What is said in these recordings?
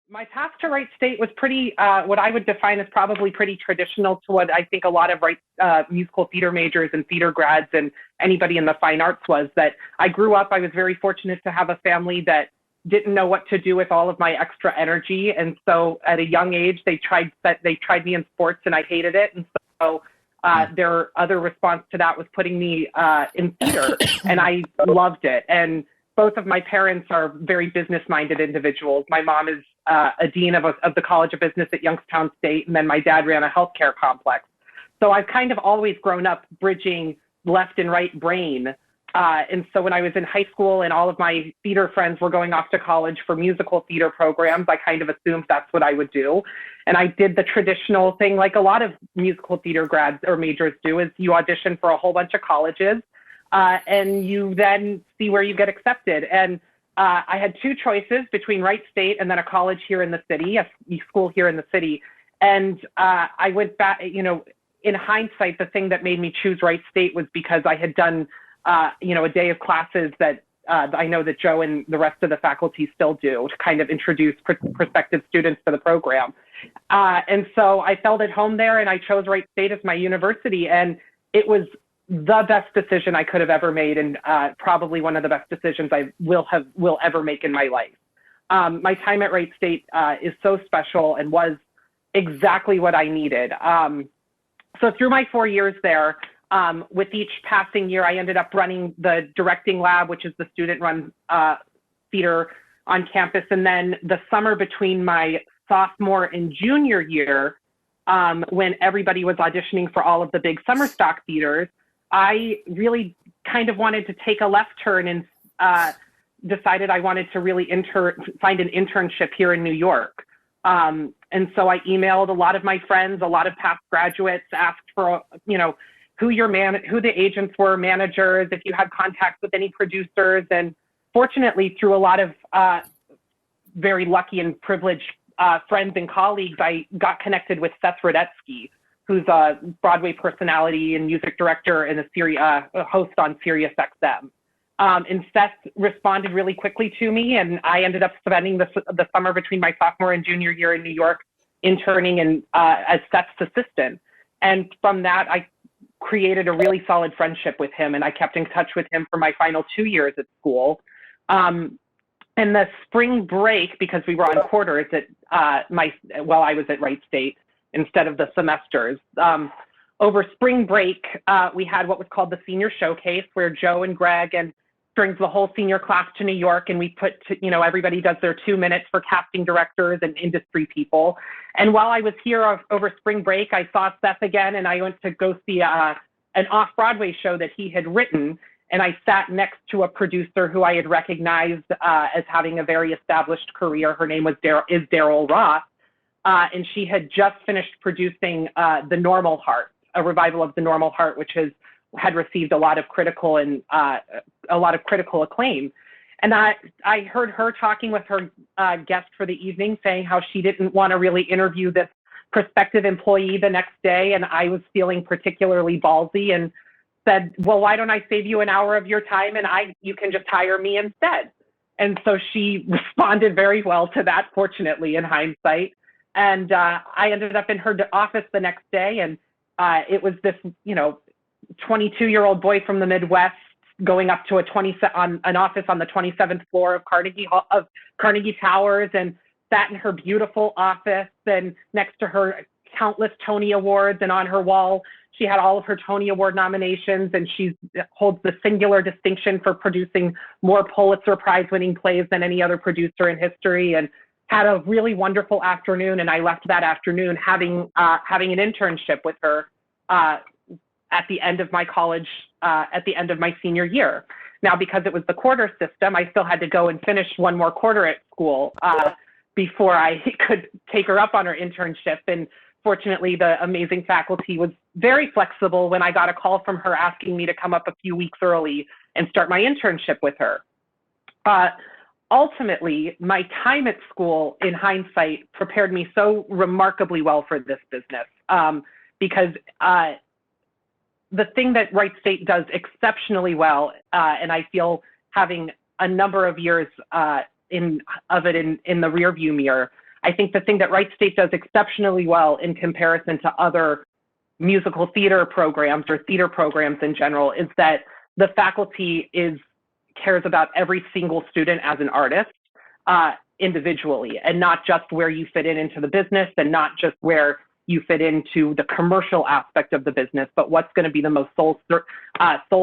My path to Wright State was pretty, what I would define as probably pretty traditional to what I think a lot of musical theater majors and theater grads and anybody in the fine arts was. That I grew up, I was very fortunate to have a family that didn't know what to do with all of my extra energy. And so at a young age, they tried me in sports and I hated it. And so their other response to that was putting me in theater, and I loved it. And both of my parents are very business-minded individuals. My mom is a dean of the College of Business at Youngstown State, and then my dad ran a healthcare complex. So I've kind of always grown up bridging left and right brain. And so when I was in high school and all of my theater friends were going off to college for musical theater programs, I kind of assumed that's what I would do. And I did the traditional thing like a lot of musical theater grads or majors do, is you audition for a whole bunch of colleges and you then see where you get accepted. And I had two choices between Wright State and then a college here in the city, a school here in the city. And I went back, you know, in hindsight, the thing that made me choose Wright State was because I had done a day of classes that I know that Joe and the rest of the faculty still do to kind of introduce prospective students to the program. And so I felt at home there, and I chose Wright State as my university, and it was the best decision I could have ever made, and probably one of the best decisions I will ever make in my life. My time at Wright State is so special and was exactly what I needed. So through my 4 years there, with each passing year, I ended up running the directing lab, which is the student-run theater on campus. And then the summer between my sophomore and junior year, when everybody was auditioning for all of the big summer stock theaters, I really kind of wanted to take a left turn and decided I wanted to really find an internship here in New York. And so I emailed a lot of my friends, a lot of past graduates, asked for, who the agents were, managers, if you had contacts with any producers. And fortunately, through a lot of very lucky and privileged friends and colleagues, I got connected with Seth Rudetsky, who's a Broadway personality and music director and a host on Sirius XM. And Seth responded really quickly to me, and I ended up spending the summer between my sophomore and junior year in New York interning and as Seth's assistant. And from that, I created a really solid friendship with him, and I kept in touch with him for my final 2 years at school. And the spring break, because we were on quarters while I was at Wright State instead of the semesters. Over spring break, we had what was called the Senior Showcase, where Joe and Greg brings the whole senior class to New York, and we everybody does their 2 minutes for casting directors and industry people. And while I was here over spring break, I saw Seth again, and I went to go see an off-Broadway show that he had written. And I sat next to a producer who I had recognized as having a very established career. Her name is Daryl Roth, and she had just finished producing The Normal Heart, a revival of The Normal Heart, which had received a lot of critical acclaim. And I heard her talking with her guest for the evening, saying how she didn't want to really interview this prospective employee the next day, and I was feeling particularly ballsy and said, well, why don't I save you an hour of your time and you can just hire me instead? And so she responded very well to that, fortunately, in hindsight. And I ended up in her office the next day, and it was this, 22-year-old boy from the Midwest going up to an office on the 27th floor of Carnegie Towers, and sat in her beautiful office, and next to her countless Tony Awards, and on her wall she had all of her Tony Award nominations, and she holds the singular distinction for producing more Pulitzer Prize winning plays than any other producer in history, and had a really wonderful afternoon. And I left that afternoon having an internship with her at the end of my college, at the end of my senior year. Now, because it was the quarter system, I still had to go and finish one more quarter at school before I could take her up on her internship. And fortunately, the amazing faculty was very flexible when I got a call from her asking me to come up a few weeks early and start my internship with her. Ultimately, my time at school, in hindsight, prepared me so remarkably well for this business, because the thing that Wright State does exceptionally well, and I feel having a number of years in the rearview mirror, I think the thing that Wright State does exceptionally well in comparison to other musical theater programs or theater programs in general is that the faculty cares about every single student as an artist individually, and not just where you fit into the business, and not just where you fit into the commercial aspect of the business, but what's going to be the most soul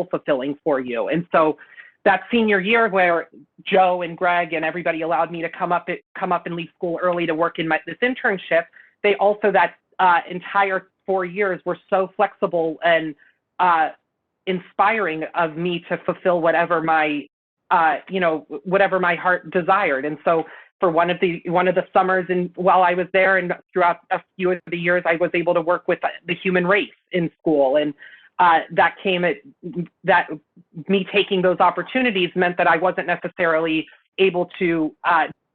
fulfilling for you. And so that senior year where Joe and Greg and everybody allowed me to come up and leave school early to work in this internship, they also, that entire 4 years, were so flexible and inspiring of me to fulfill whatever my whatever my heart desired. And so for one of the summers, and while I was there and throughout a few of the years, I was able to work with the human race in school. And that me taking those opportunities meant that I wasn't necessarily able to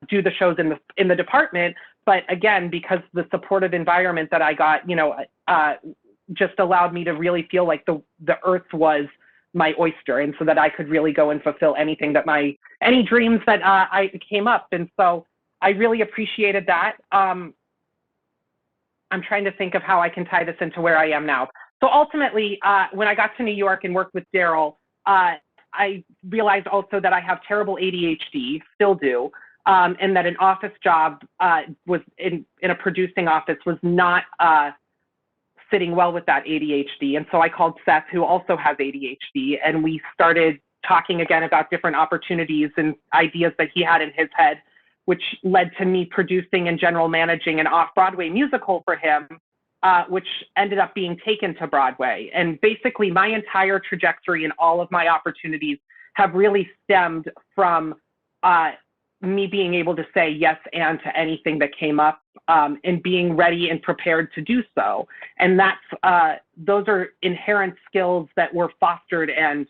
do the shows in the department. But again, because the supportive environment that I got, just allowed me to really feel like the earth was my oyster, and so that I could really go and fulfill anything that any dreams that I came up. And so I really appreciated that. I'm trying to think of how I can tie this into where I am now. So ultimately, when I got to New York and worked with Daryl, I realized also that I have terrible ADHD, still do, and that an office job was in a producing office was not sitting well with that ADHD. And so I called Seth, who also has ADHD, and we started talking again about different opportunities and ideas that he had in his head, which led to me producing and general managing an off-Broadway musical for him, which ended up being taken to Broadway. And basically my entire trajectory and all of my opportunities have really stemmed from me being able to say yes and to anything that came up, and being ready and prepared to do so. And those are inherent skills that were fostered and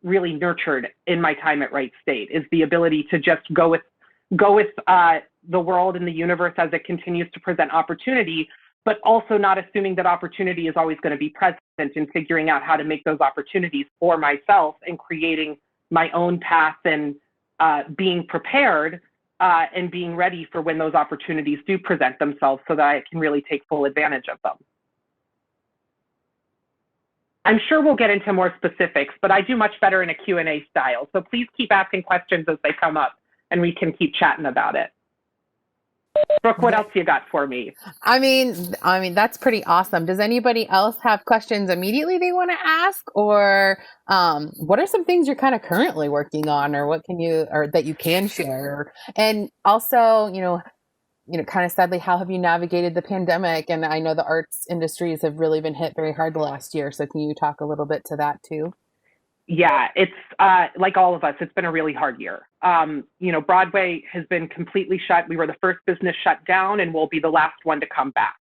really nurtured in my time at Wright State, is the ability to just go with the world and the universe as it continues to present opportunity, but also not assuming that opportunity is always going to be present, and figuring out how to make those opportunities for myself and creating my own path, and being prepared and being ready for when those opportunities do present themselves, so that I can really take full advantage of them. I'm sure we'll get into more specifics, but I do much better in a Q&A style. So please keep asking questions as they come up, and we can keep chatting about it. Brooke, what else you got for me? I mean, that's pretty awesome. Does anybody else have questions immediately they want to ask, or what are some things you're kind of currently working on, or that you can share? And also, kind of sadly, how have you navigated the pandemic? And I know the arts industries have really been hit very hard the last year. So can you talk a little bit to that too? Yeah, it's like all of us, it's been a really hard year. Broadway has been completely shut. We were the first business shut down, and we'll be the last one to come back.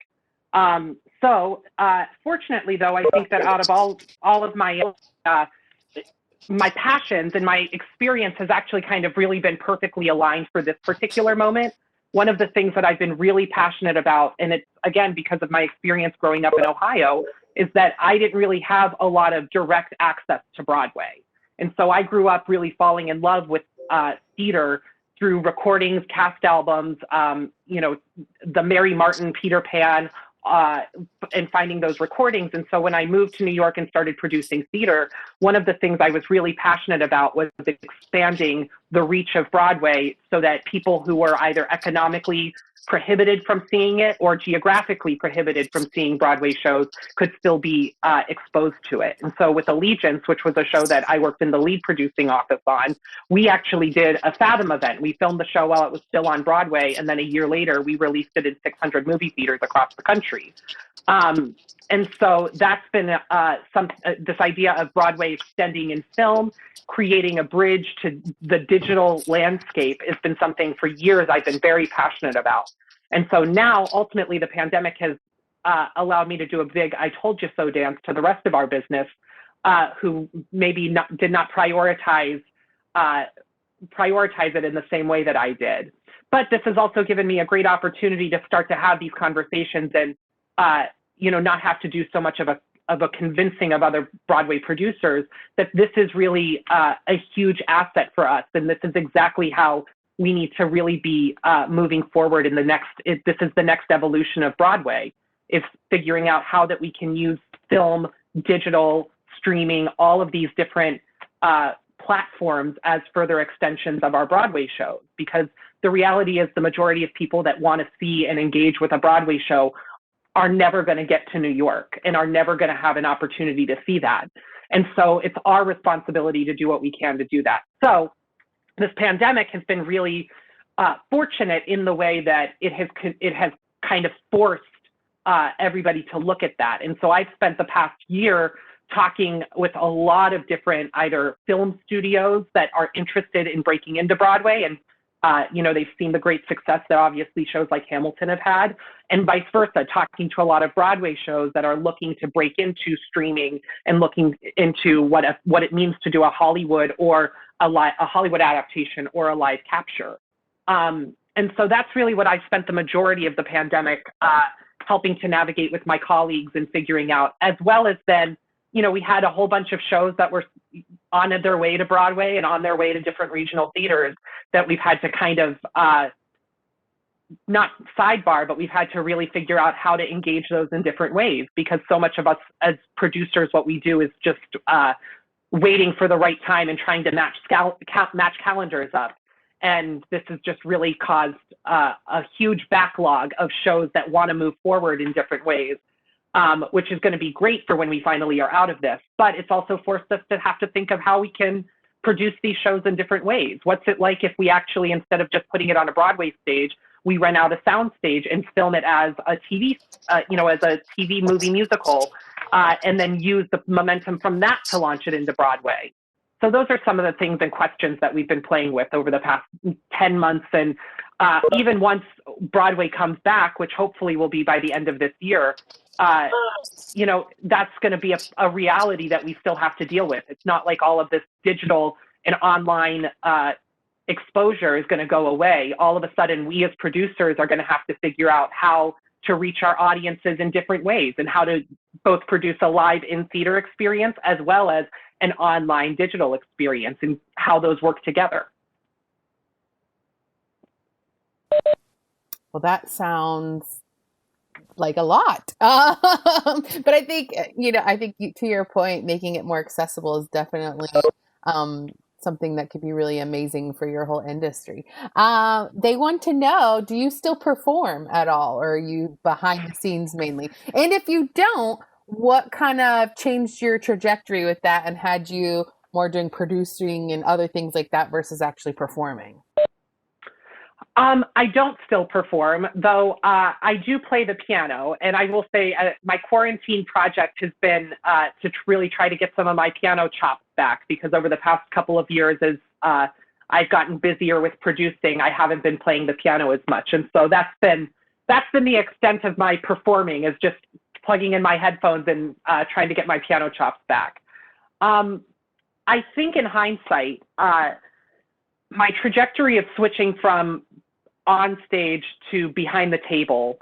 So fortunately, though, I think that out of all of my passions and my experience has actually kind of really been perfectly aligned for this particular moment. One of the things that I've been really passionate about, and it's, again, because of my experience growing up in Ohio, is that I didn't really have a lot of direct access to Broadway. And so I grew up really falling in love with theater through recordings, cast albums, the Mary Martin, Peter Pan, and finding those recordings. And so when I moved to New York and started producing theater, one of the things I was really passionate about was expanding the reach of Broadway so that people who were either economically prohibited from seeing it or geographically prohibited from seeing Broadway shows could still be exposed to it. And so with Allegiance, which was a show that I worked in the lead producing office on, we actually did a Fathom event. We filmed the show while it was still on Broadway, and then a year later, we released it in 600 movie theaters across the country. And so that's been this idea of Broadway extending in film, creating a bridge to the digital landscape has been something for years I've been very passionate about. And so now, ultimately, the pandemic has allowed me to do a big I told you so dance to the rest of our business, who maybe did not prioritize it in the same way that I did. But this has also given me a great opportunity to start to have these conversations and not have to do so much of a convincing of other Broadway producers that this is really a huge asset for us. And this is exactly how we need to really be moving forward in this is the next evolution of Broadway, is figuring out how that we can use film, digital, streaming, all of these different platforms as further extensions of our Broadway shows. Because the reality is the majority of people that want to see and engage with a Broadway show are never going to get to New York and are never going to have an opportunity to see that. And so it's our responsibility to do what we can to do that. So this pandemic has been really fortunate in the way that it has kind of forced everybody to look at that. And so I've spent the past year talking with a lot of different either film studios that are interested in breaking into Broadway, and they've seen the great success that obviously shows like Hamilton have had, and vice versa, talking to a lot of Broadway shows that are looking to break into streaming and looking into what it means to do a Hollywood or a Hollywood adaptation or a live capture. And so that's really what I spent the majority of the pandemic helping to navigate with my colleagues and figuring out, as well as then, we had a whole bunch of shows that were on their way to Broadway and on their way to different regional theaters that we've had to kind of, not sidebar, but we've had to really figure out how to engage those in different ways, because so much of us as producers, what we do is just waiting for the right time and trying to match calendars up. And this has just really caused a huge backlog of shows that want to move forward in different ways. Which is going to be great for when we finally are out of this. But it's also forced us to have to think of how we can produce these shows in different ways. What's it like if we actually, instead of just putting it on a Broadway stage, we rent out a sound stage and film it as a TV, as a TV movie musical, and then use the momentum from that to launch it into Broadway. So those are some of the things and questions that we've been playing with over the past 10 months. And even once Broadway comes back, which hopefully will be by the end of this year, that's going to be a reality that we still have to deal with. It's not like all of this digital and online exposure is going to go away. All of a sudden, we as producers are going to have to figure out how to reach our audiences in different ways and how to both produce a live in-theater experience as well as an online digital experience and how those work together. Well, that sounds like a lot. But I think, to your point, making it more accessible is definitely something that could be really amazing for your whole industry. They want to know, do you still perform at all, or are you behind the scenes mainly? And if you don't, what kind of changed your trajectory with that and had you more doing producing and other things like that versus actually performing? I don't still perform, though I do play the piano. And I will say my quarantine project has been to really try to get some of my piano chops back, because over the past couple of years, as I've gotten busier with producing, I haven't been playing the piano as much. And so that's been the extent of my performing, is just plugging in my headphones and trying to get my piano chops back. I think in hindsight, my trajectory of switching from on stage to behind the table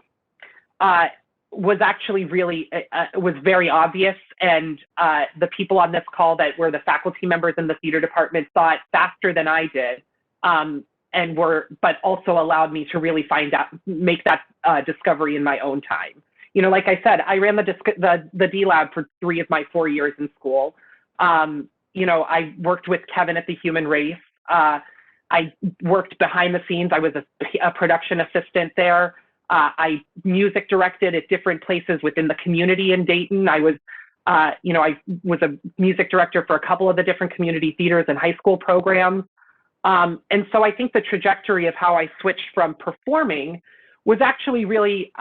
was actually really, was very obvious. And the people on this call that were the faculty members in the theater department saw it faster than I did, but also allowed me to really make that discovery in my own time. Like I said, I ran the D Lab for 3 of my 4 years in school. I worked with Kevin at the Human Race. I worked behind the scenes. I was a production assistant there. I music directed at different places within the community in Dayton. I was a music director for a couple of the different community theaters and high school programs. And so I think the trajectory of how I switched from performing was actually really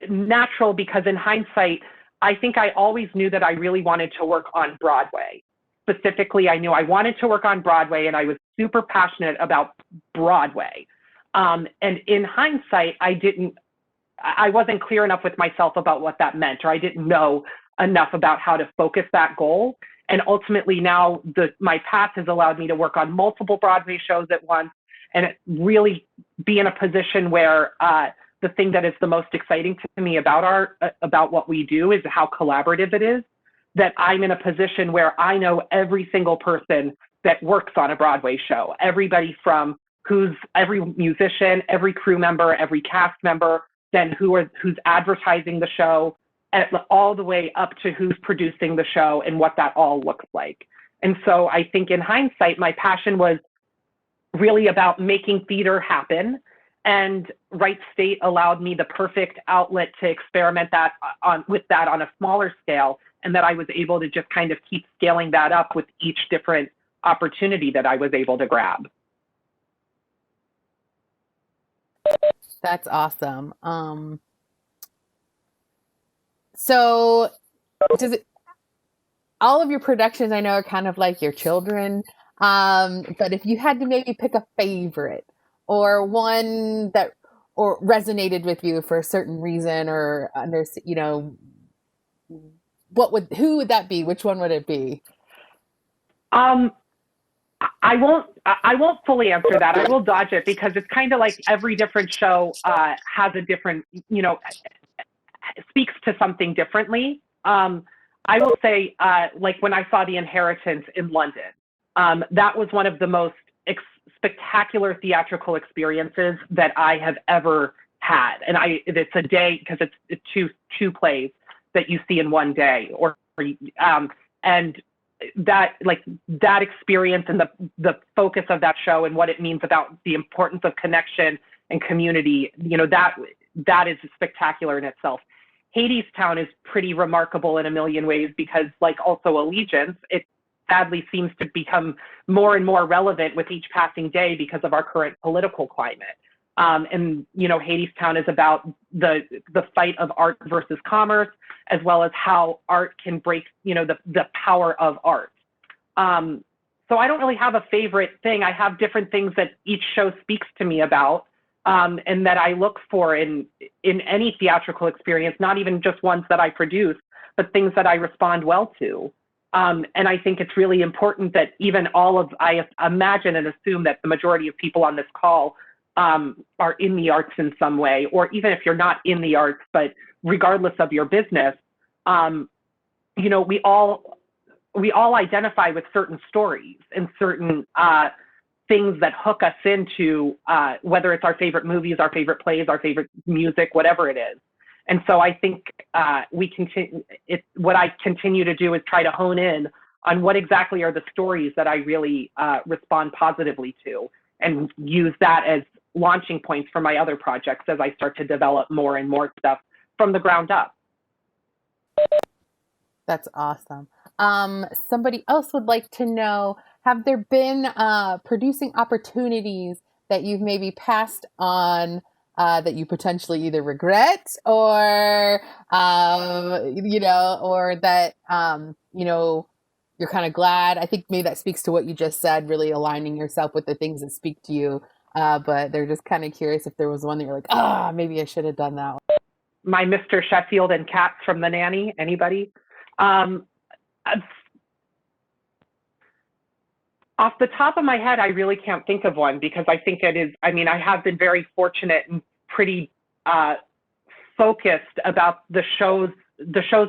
natural, because in hindsight, I think I always knew that I really wanted to work on Broadway. Specifically, I knew I wanted to work on Broadway, and I was super passionate about Broadway. And in hindsight, I wasn't clear enough with myself about what that meant, or I didn't know enough about how to focus that goal. And ultimately now my path has allowed me to work on multiple Broadway shows at once and really be in a position where the thing that is the most exciting to me about what we do is how collaborative it is, that I'm in a position where I know every single person that works on a Broadway show, everybody from who's every musician, every crew member, every cast member, then who's advertising the show, all the way up to who's producing the show and what that all looks like. And so I think in hindsight, my passion was really about making theater happen. And Wright State allowed me the perfect outlet to experiment with that on a smaller scale, and that I was able to just kind of keep scaling that up with each different opportunity that I was able to grab. That's awesome. So all of your productions I know are kind of like your children. But if you had to maybe pick a favorite or one that or resonated with you for a certain reason, or who would that be? Which one would it be? I won't fully answer that. I will dodge it because it's kind of like every different show has a different, speaks to something differently. I will say, like when I saw The Inheritance in London, that was one of the most spectacular theatrical experiences that I have ever had. And it's a day, because it's two plays that you see in one day, and that experience and the focus of that show and what it means about the importance of connection and community, that is spectacular in itself. Hadestown is pretty remarkable in a million ways because, like also Allegiance, it sadly seems to become more and more relevant with each passing day because of our current political climate. And Hadestown is about the fight of art versus commerce, as well as how art can break, the power of art. So I don't really have a favorite thing. I have different things that each show speaks to me about, and that I look for in any theatrical experience, not even just ones that I produce, but things that I respond well to. And I think it's really important that I imagine and assume that the majority of people on this call are in the arts in some way, or even if you're not in the arts, but regardless of your business, we all identify with certain stories and certain things that hook us into whether it's our favorite movies, our favorite plays, our favorite music, whatever it is. And so I think what I continue to do is try to hone in on what exactly are the stories that I really respond positively to, and use that as launching points for my other projects as I start to develop more and more stuff from the ground up. That's awesome. Somebody else would like to know, have there been producing opportunities that you've maybe passed on that you potentially either regret or, or that, you're kind of glad? I think maybe that speaks to what you just said, really aligning yourself with the things that speak to you. But they're just kind of curious if there was one that you're like, maybe I should have done that one. My Mr. Sheffield and Cats from The Nanny, anybody? Off the top of my head, I really can't think of one, because I think I have been very fortunate and pretty focused about the shows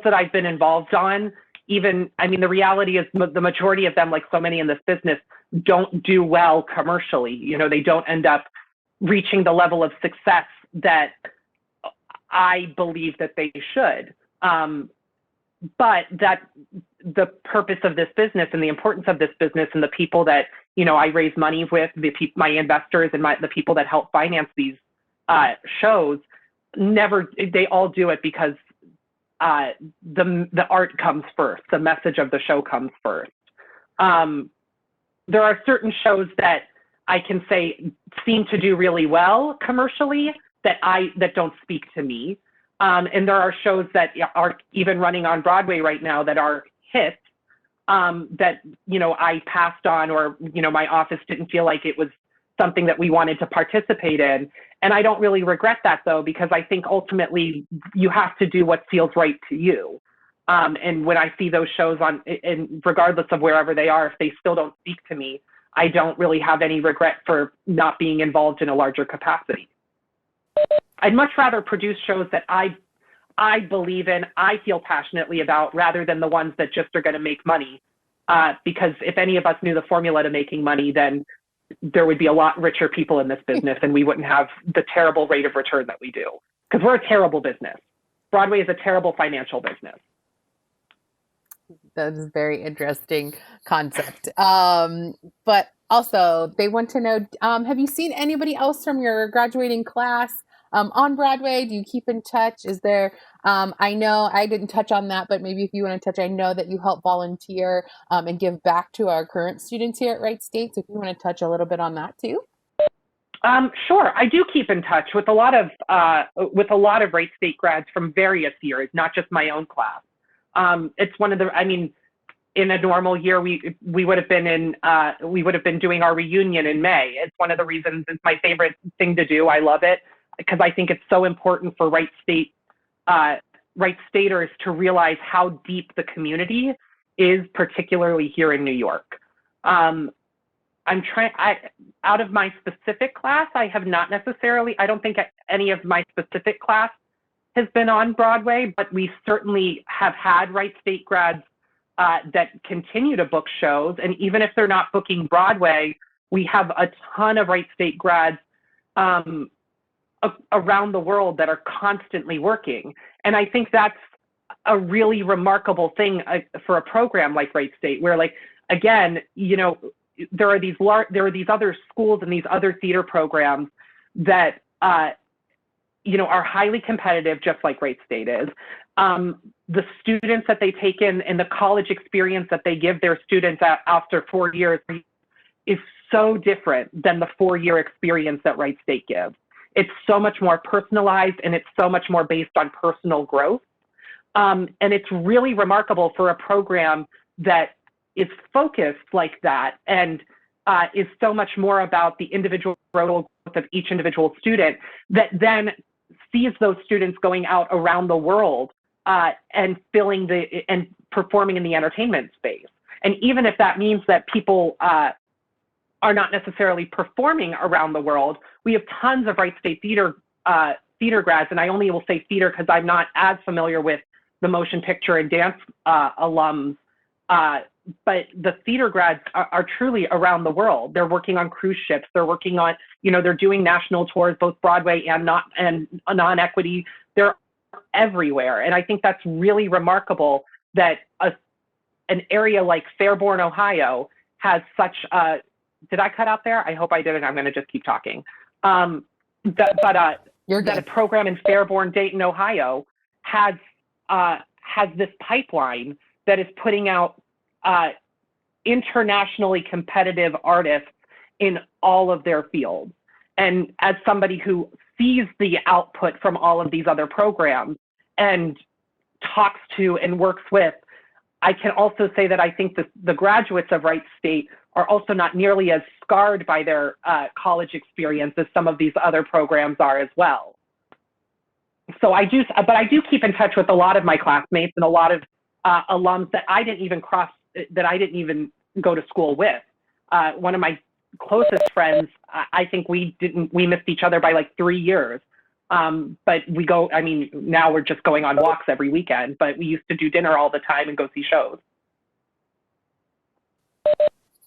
that I've been involved on. The reality is the majority of them, like so many in this business, don't do well commercially. They don't end up reaching the level of success that I believe that they should. But that the purpose of this business and the importance of this business and the people that, I raise money with, my investors and the people that help finance these shows, they all do it because the art comes first. The message of the show comes first. There are certain shows that I can say seem to do really well commercially that don't speak to me. And there are shows that are even running on Broadway right now that are hits that, I passed on, or, my office didn't feel like it was something that we wanted to participate in. And I don't really regret that, though, because I think ultimately you have to do what feels right to you. And when I see those shows and regardless of wherever they are, if they still don't speak to me, I don't really have any regret for not being involved in a larger capacity. I'd much rather produce shows that I believe in, I feel passionately about, rather than the ones that just are going to make money. Because if any of us knew the formula to making money, then there would be a lot richer people in this business and we wouldn't have the terrible rate of return that we do, because we're a terrible business. Broadway is a terrible financial business. That is a very interesting concept. But also, they want to know, have you seen anybody else from your graduating class on Broadway? Do you keep in touch? Is there, I know I didn't touch on that, but maybe if you want to touch, I know that you help volunteer and give back to our current students here at Wright State. So if you want to touch a little bit on that too. Sure. I do keep in touch with a lot of Wright State grads from various years, not just my own class. It's one of the, I mean, in a normal year, we would have been doing our reunion in May. It's one of the reasons it's my favorite thing to do. I love it because I think it's so important for Wright Staters to realize how deep the community is, particularly here in New York. Out of my specific class, I have not necessarily, I don't think any of my specific class has been on Broadway, but we certainly have had Wright State grads that continue to book shows. And even if they're not booking Broadway, we have a ton of Wright State grads around the world that are constantly working. And I think that's a really remarkable thing for a program like Wright State, where, like, again, you know, there are these other schools and these other theater programs that you know, are highly competitive, just like Wright State is. The students that they take in and the college experience that they give their students after 4 years is so different than the 4-year experience that Wright State gives. It's so much more personalized and it's so much more based on personal growth. And it's really remarkable for a program that is focused like that and is so much more about the individual growth of each individual student, that then sees those students going out around the world and performing in the entertainment space. And even if that means that people are not necessarily performing around the world, we have tons of Wright State theater grads, and I only will say theater because I'm not as familiar with the motion picture and dance alums, but the theater grads are truly around the world. They're working on cruise ships. They're working on, you know, they're doing national tours, both Broadway and non-equity. They're everywhere. And I think that's really remarkable that an area like Fairborn, Ohio has such a, did I cut out there? I hope I didn't. I'm going to just keep talking. That a program in Fairborn, Dayton, Ohio has this pipeline that is putting out internationally competitive artists in all of their fields. And as somebody who sees the output from all of these other programs and talks to and works with, I can also say that I think the graduates of Wright State are also not nearly as scarred by their college experience as some of these other programs are as well. So I do keep in touch with a lot of my classmates and a lot of alums that I didn't even go to school with. One of my closest friends, I think we missed each other by like 3 years. But now we're just going on walks every weekend, but we used to do dinner all the time and go see shows.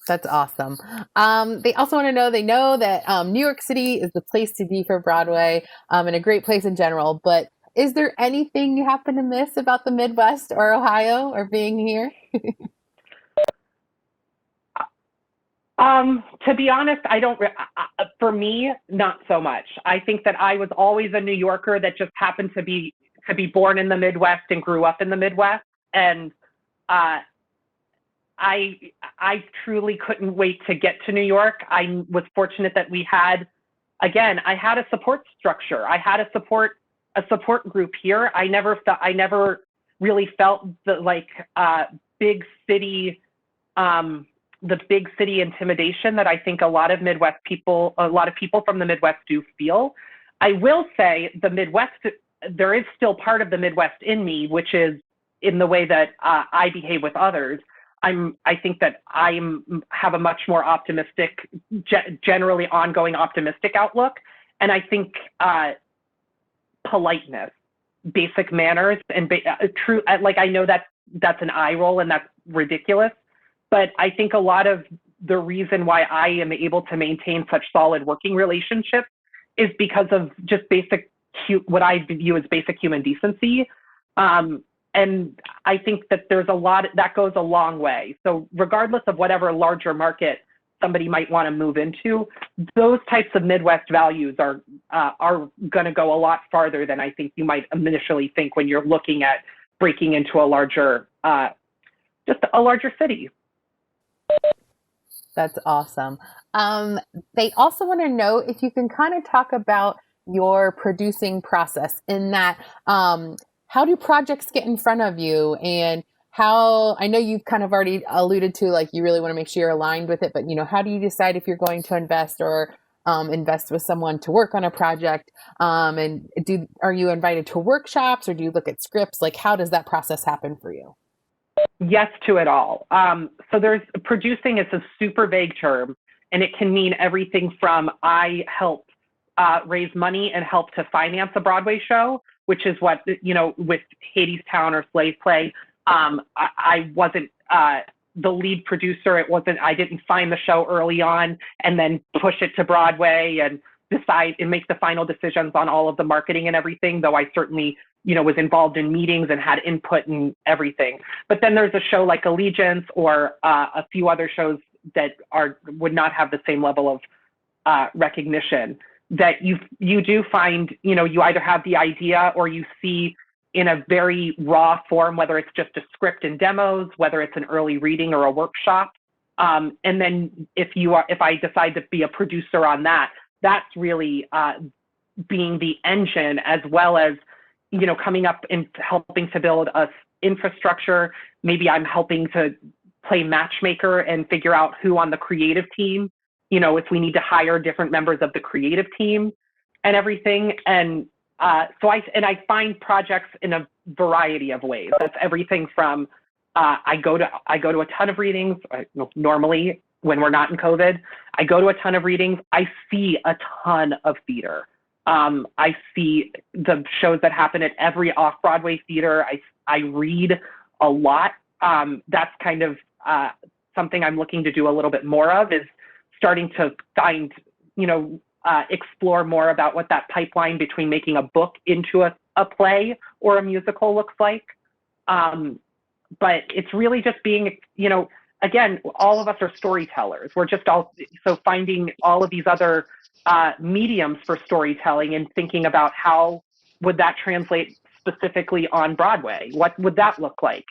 That's awesome. They also want to know, they know that New York City is the place to be for Broadway and a great place in general, but is there anything you happen to miss about the Midwest or Ohio or being here? To be honest, for me, not so much. I think that I was always a New Yorker that just happened to be born in the Midwest and grew up in the Midwest. And I truly couldn't wait to get to New York. I was fortunate that I had a support structure. I had a support group here. I never really felt the big city intimidation that I think a lot of people from the Midwest do feel. I will say the Midwest, there is still part of the Midwest in me, which is in the way that I behave with others. I think that I have a much more optimistic, generally ongoing optimistic outlook. And I think politeness, basic manners, and I know that's an eye roll and that's ridiculous. But I think a lot of the reason why I am able to maintain such solid working relationships is because of just what I view as basic human decency. And I think that there's a lot that goes a long way. So regardless of whatever larger market somebody might want to move into, those types of Midwest values are going to go a lot farther than I think you might initially think when you're looking at breaking into a larger, just a larger city. That's awesome. They also want to know if you can kind of talk about your producing process in that, how do projects get in front of you, and how, I know you've kind of already alluded to, like, you really want to make sure you're aligned with it, but, you know, how do you decide if you're going to invest or invest with someone to work on a project? And are you invited to workshops, or do you look at scripts? Like, how does that process happen for you? Yes to it all. So producing is a super vague term, and it can mean everything from I help raise money and help to finance a Broadway show, which is what, you know, with Hadestown or Slave Play, I wasn't the lead producer. I didn't find the show early on and then push it to Broadway and decide and make the final decisions on all of the marketing and everything, though I certainly, you know, was involved in meetings and had input and everything. But then there's a show like Allegiance or a few other shows that would not have the same level of recognition, that you do find, you know, you either have the idea or you see in a very raw form, whether it's just a script and demos, whether it's an early reading or a workshop. And then if I decide to be a producer on that, that's really being the engine, as well as, you know, coming up and helping to build a infrastructure. Maybe I'm helping to play matchmaker and figure out who on the creative team, you know, if we need to hire different members of the creative team and everything. And so I find projects in a variety of ways. That's everything from I go to a ton of readings. Normally, when we're not in COVID, I go to a ton of readings. I see a ton of theater. I see the shows that happen at every off-Broadway theater. I read a lot. That's kind of something I'm looking to do a little bit more of, is starting to find, you know, explore more about what that pipeline between making a book into a play or a musical looks like. But it's really just being, you know, again, all of us are storytellers. We're just so finding all of these other mediums for storytelling and thinking about how would that translate specifically on Broadway? What would that look like?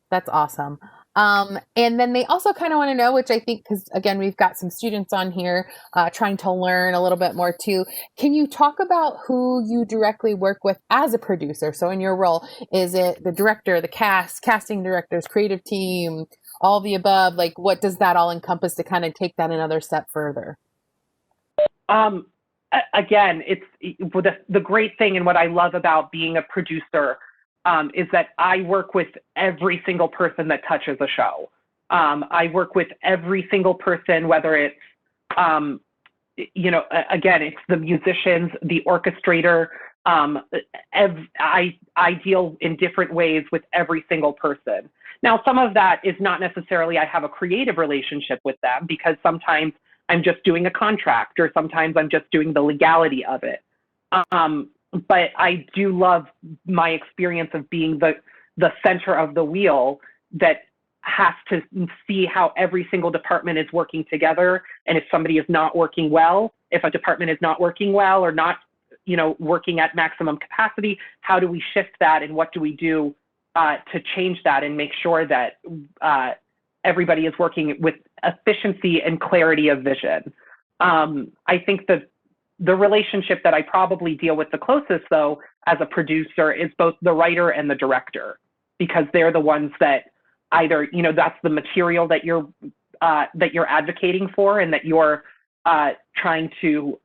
That's awesome. And then they also kind of want to know, which I think, because again, we've got some students on here trying to learn a little bit more too. Can you talk about who you directly work with as a producer? So in your role, is it the director, the casting directors, creative team, all the above? Like, what does that all encompass to kind of take that another step further? Again, it's the great thing, and what I love about being a producer is that I work with every single person that touches a show. I work with every single person, whether it's, you know, again, it's the musicians, the orchestrator. I deal in different ways with every single person. Now, some of that is not necessarily I have a creative relationship with them, because sometimes I'm just doing a contract, or sometimes I'm just doing the legality of it. But I do love my experience of being the center of the wheel that has to see how every single department is working together. And if somebody is not working well, if a department is not working well or not, you know, working at maximum capacity, how do we shift that, and what do we do to change that and make sure that everybody is working with efficiency and clarity of vision? I think that the relationship that I probably deal with the closest, though, as a producer, is both the writer and the director, because they're the ones that either, you know, that's the material that you're advocating for, and that you're trying to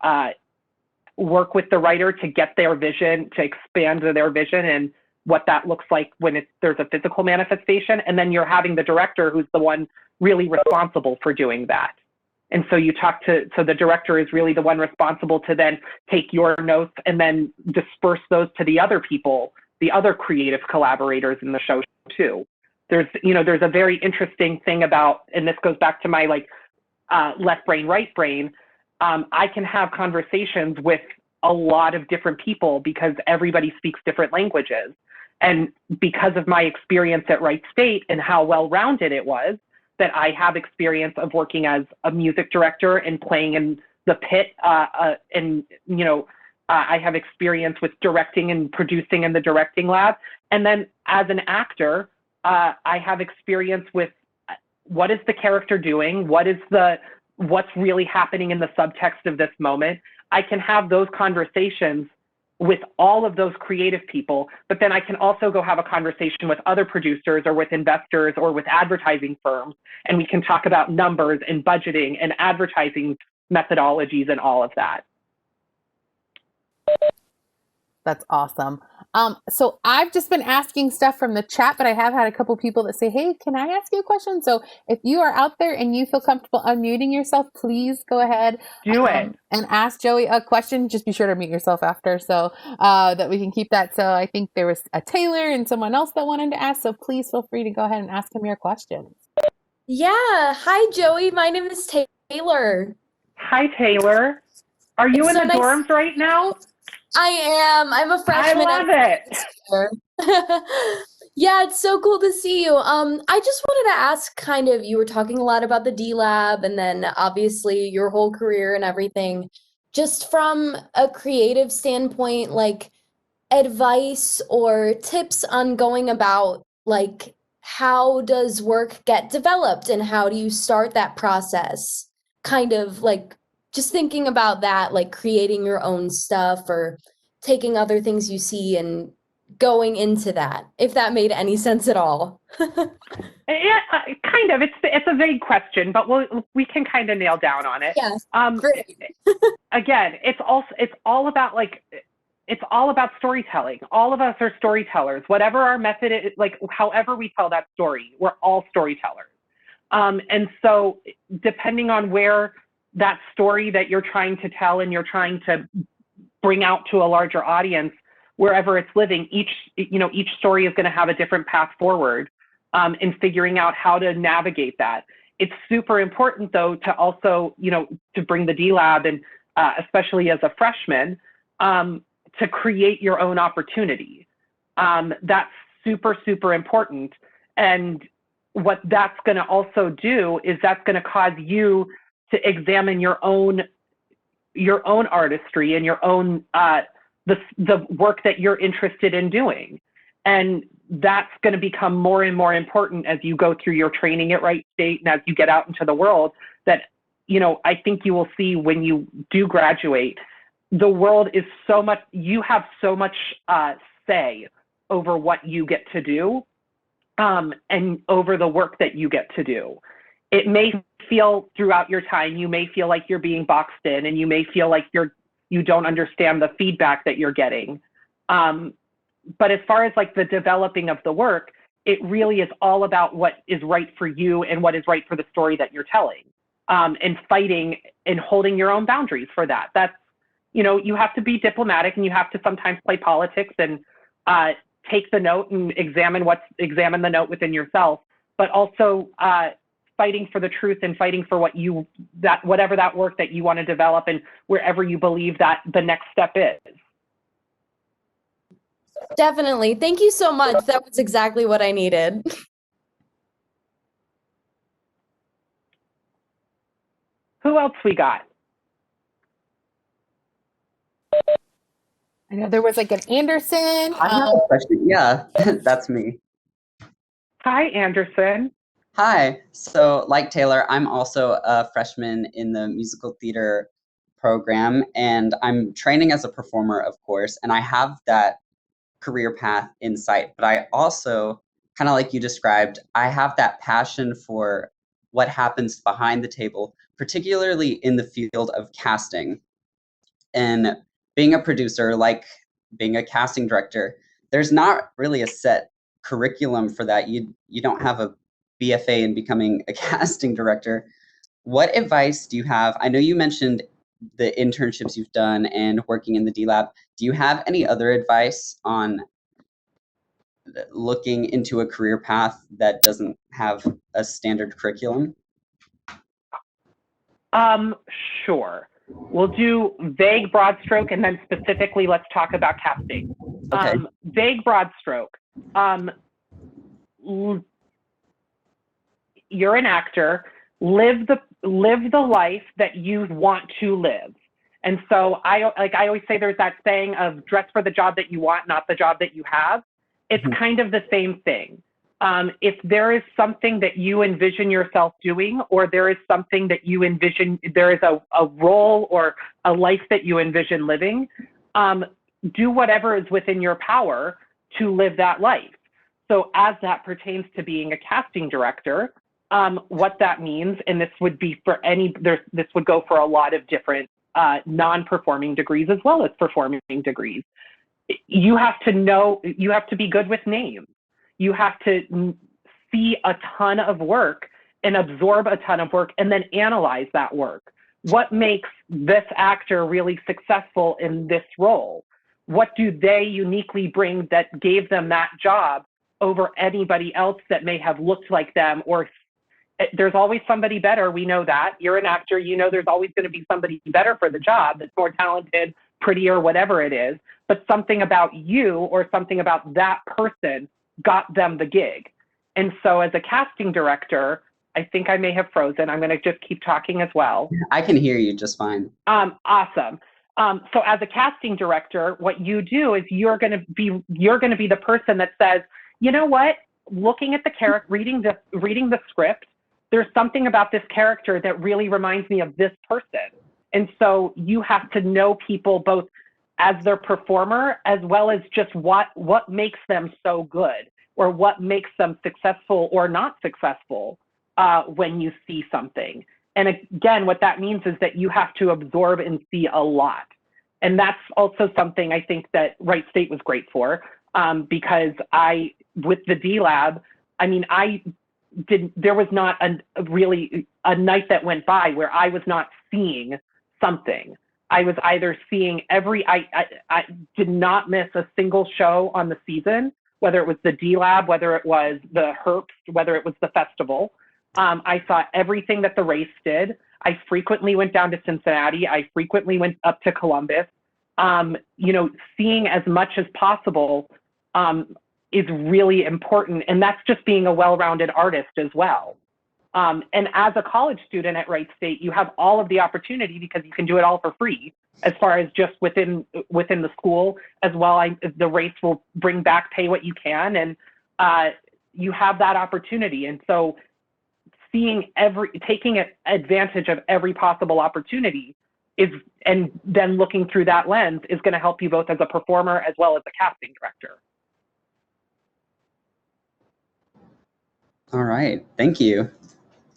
work with the writer to get their vision, to expand their vision and what that looks like when there's a physical manifestation. And then you're having the director, who's the one really responsible for doing that. And so so the director is really the one responsible to then take your notes and then disperse those to the other people, the other creative collaborators in the show too. there's a very interesting thing about, and this goes back to my left brain, right brain. I can have conversations with a lot of different people because everybody speaks different languages. And because of my experience at Wright State and how well-rounded it was, that I have experience of working as a music director and playing in the pit, and I have experience with directing and producing in the directing lab. And then as an actor, I have experience with what is the character doing, what's really happening in the subtext of this moment. I can have those conversations with all of those creative people, but then I can also go have a conversation with other producers or with investors or with advertising firms, and we can talk about numbers and budgeting and advertising methodologies and all of that. That's awesome. So I've just been asking stuff from the chat, but I have had a couple people that say, hey, can I ask you a question? So if you are out there and you feel comfortable unmuting yourself, please go ahead. Do it. And ask Joey a question. Just be sure to mute yourself after so that we can keep that. So I think there was a Taylor and someone else that wanted to ask. So please feel free to go ahead and ask him your questions. Yeah. Hi, Joey. My name is Taylor. Hi, Taylor. Are you in the dorms right now? I am. I'm a freshman. I love it. Yeah, it's so cool to see you. I just wanted to ask kind of, you were talking a lot about the D Lab and then obviously your whole career and everything. Just from a creative standpoint, like advice or tips on going about like how does work get developed and how do you start that process? Kind of like just thinking about that, like creating your own stuff or taking other things you see and going into that, if that made any sense at all. Yeah, kind of. It's a vague question, but we can kind of nail down on it. Yes. Great. Again, it's all about storytelling. All of us are storytellers. Whatever our method is, like however we tell that story, we're all storytellers. And so depending on where that story that you're trying to tell and you're trying to bring out to a larger audience, wherever it's living, each story is going to have a different path forward in figuring out how to navigate that. It's super important though to also, to bring the D Lab and especially as a freshman, to create your own opportunity. That's super, super important. And what that's going to also do is that's going to cause you to examine your own artistry and your own the work that you're interested in doing. And that's going to become more and more important as you go through your training at Wright State and as you get out into the world, that, I think you will see when you do graduate, the world is you have so much say over what you get to do and over the work that you get to do. It may feel throughout your time, you may feel like you're being boxed in and you may feel like you don't understand the feedback that you're getting. But as far as like the developing of the work, it really is all about what is right for you and what is right for the story that you're telling, and fighting and holding your own boundaries for that. That's, you have to be diplomatic and you have to sometimes play politics and take the note and examine the note within yourself, but also fighting for the truth and fighting for whatever that work that you want to develop and wherever you believe that the next step is. Definitely. Thank you so much. That was exactly what I needed. Who else we got? I know there was like an Anderson. I have a question. Yeah, that's me. Hi, Anderson. Hi. So like Taylor, I'm also a freshman in the musical theater program, and I'm training as a performer, of course, and I have that career path in sight. But I also, kind of like you described, I have that passion for what happens behind the table, particularly in the field of casting. And being a producer, like being a casting director, there's not really a set curriculum for that. You don't have a BFA in becoming a casting director. What advice do you have? I know you mentioned the internships you've done and working in the D Lab. Do you have any other advice on looking into a career path that doesn't have a standard curriculum? Sure. We'll do vague, broad stroke, and then specifically let's talk about casting. Okay. Vague, broad stroke. You're an actor. Live the life that you want to live. And so I always say there's that saying of dress for the job that you want, not the job that you have. It's kind of the same thing. If there is something that you envision yourself doing, or there is something that you envision, there is a role or a life that you envision living, do whatever is within your power to live that life. So as that pertains to being a casting director, what that means, and this would be for this would go for a lot of different non-performing degrees as well as performing degrees. You have to be good with names. You have to see a ton of work and absorb a ton of work and then analyze that work. What makes this actor really successful in this role? What do they uniquely bring that gave them that job over anybody else that may have looked like them? Or there's always somebody better. We know that. You're an actor. You know there's always going to be somebody better for the job that's more talented, prettier, whatever it is. But something about you or something about that person got them the gig. And so as a casting director, I think I may have frozen. I'm going to just keep talking as well. I can hear you just fine. Awesome. So as a casting director, what you do is you're going to be the person that says, you know what, looking at the character, reading the script, there's something about this character that really reminds me of this person. And so you have to know people both as their performer, as well as just what makes them so good, or what makes them successful or not successful when you see something. And again, what that means is that you have to absorb and see a lot. And that's also something I think that Wright State was great for, because with the D Lab, I mean, there was not really a night that went by where I was not seeing something. I was either seeing I did not miss a single show on the season, whether it was the D Lab, whether it was the Herps, whether it was the festival. I saw everything that the race did. I frequently went down to Cincinnati. I frequently went up to Columbus. Seeing as much as possible is really important. And that's just being a well-rounded artist as well. And as a college student at Wright State, you have all of the opportunity because you can do it all for free, as far as just within the school as well. The race will bring back pay what you can, and you have that opportunity. And so taking advantage of every possible opportunity and then looking through that lens is going to help you both as a performer as well as a casting director. All right, thank you.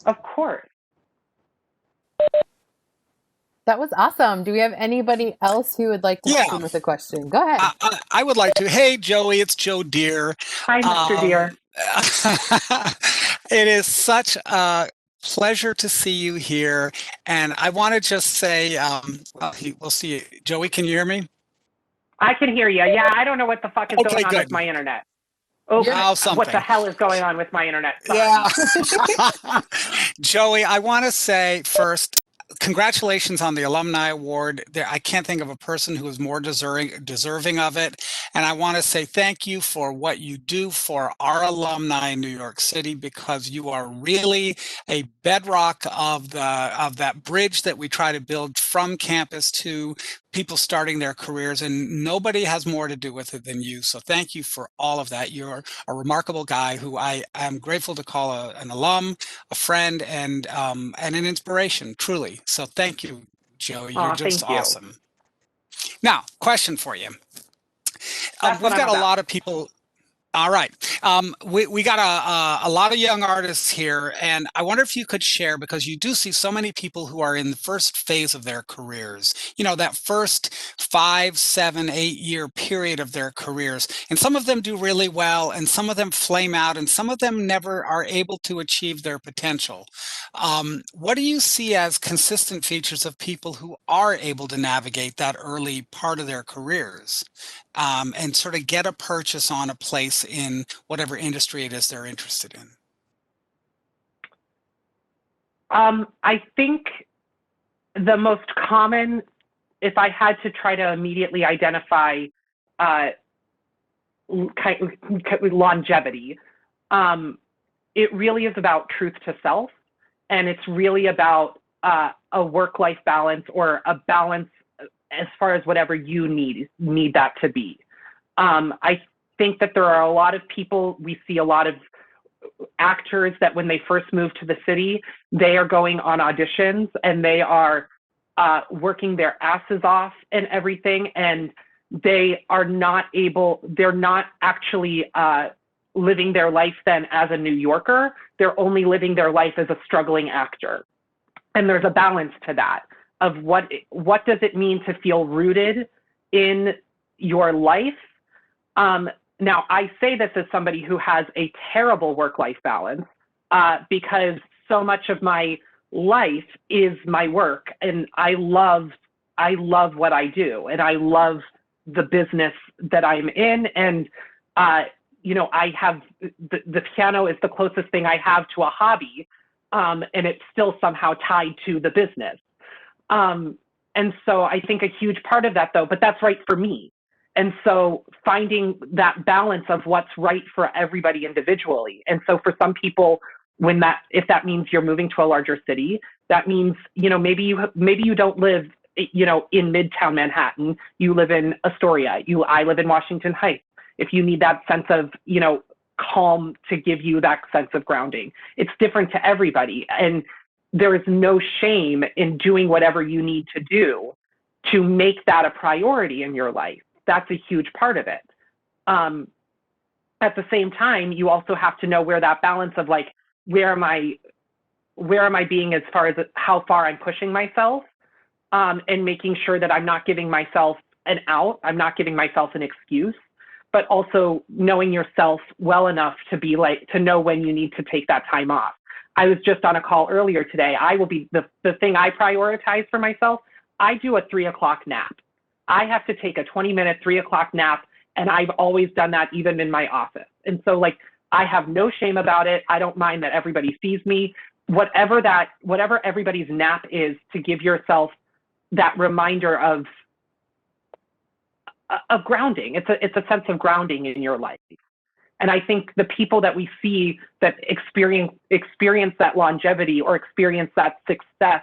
Of course. That was awesome. Do we have anybody else who would like to chime in with a question? Go ahead. I would like to. Hey, Joey, it's Joe Deere. Hi, Mr. Deere. It is such a pleasure to see you here. And I want to just say, we'll see. Joey, can you hear me? I can hear you. Yeah, I don't know what the fuck is going on with my internet. Oh, what the hell is going on with my internet? Sorry. Yeah. Joey, I want to say first, congratulations on the Alumni Award. I can't think of a person who is more deserving of it. And I want to say thank you for what you do for our alumni in New York City, because you are really a bedrock of that bridge that we try to build from campus to people starting their careers, and nobody has more to do with it than you. So thank you for all of that. You're a remarkable guy who I am grateful to call an alum, a friend, and an inspiration, truly. So thank you, Joey. You're just awesome. Now, question for you. We've got a lot of people. All right. We got a lot of young artists here, and I wonder if you could share, because you do see so many people who are in the first phase of their careers, that first 5, 7, 8 year period of their careers. And some of them do really well, and some of them flame out, and some of them never are able to achieve their potential. What do you see as consistent features of people who are able to navigate that early part of their careers? and sort of get a purchase on a place in whatever industry it is they're interested in? I think the most common, if I had to try to immediately identify longevity, it really is about truth to self, and it's really about a work-life balance, or a balance as far as whatever you need that to be. I think that there are a lot of people, we see a lot of actors that when they first move to the city, they are going on auditions and they are working their asses off and everything, and they're not actually living their life then as a New Yorker. They're only living their life as a struggling actor. And there's a balance to that, of what does it mean to feel rooted in your life. Now, I say this as somebody who has a terrible work-life balance, because so much of my life is my work, and I love what I do, and I love the business that I'm in. And I have the piano is the closest thing I have to a hobby, and it's still somehow tied to the business. And so I think a huge part of that, though, but that's right for me. And so finding that balance of what's right for everybody individually. And so for some people, if that means you're moving to a larger city, that means, maybe you don't live, in Midtown Manhattan, you live in Astoria, I live in Washington Heights. If you need that sense of, calm to give you that sense of grounding, it's different to everybody. And there is no shame in doing whatever you need to do to make that a priority in your life. That's a huge part of it. At the same time, you also have to know where that balance of where am I being as far as how far I'm pushing myself, and making sure that I'm not giving myself an out, I'm not giving myself an excuse, but also knowing yourself well enough to know when you need to take that time off. I was just on a call earlier today. I will be the thing I prioritize for myself. I do a 3 o'clock nap. I have to take a 20-minute 3 o'clock nap, and I've always done that even in my office. And so I have no shame about it. I don't mind that everybody sees me. Whatever everybody's nap is, to give yourself that reminder of grounding. It's a sense of grounding in your life. And I think the people that we see that experience that longevity or experience that success,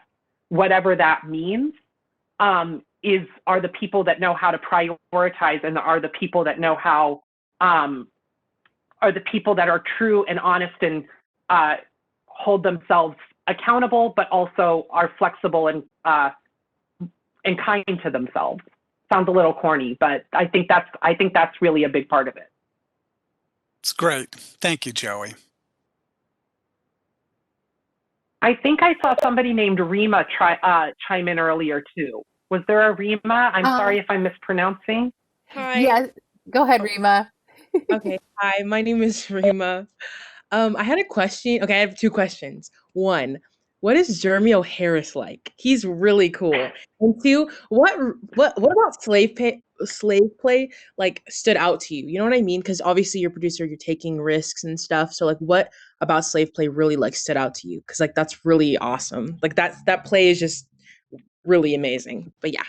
whatever that means, are the people that know how to prioritize, and are the people that know how, are the people that are true and honest and hold themselves accountable, but also are flexible and kind to themselves. Sounds a little corny, but I think that's really a big part of it. It's great. Thank you, Joey. I think I saw somebody named Rima chime in earlier too. Was there a Rima? I'm sorry if I'm mispronouncing. Hi. Yeah, go ahead, Rima. Okay. Hi, my name is Rima. I had a question. Okay, I have 2 questions. 1, what is Jeremy O'Harris like? He's really cool. And 2, what about slave play stood out to you? You know what I mean? Because obviously you're a producer, you're taking risks and stuff. So what about slave play really stood out to you? Because that's really awesome. That play is just really amazing. But yeah.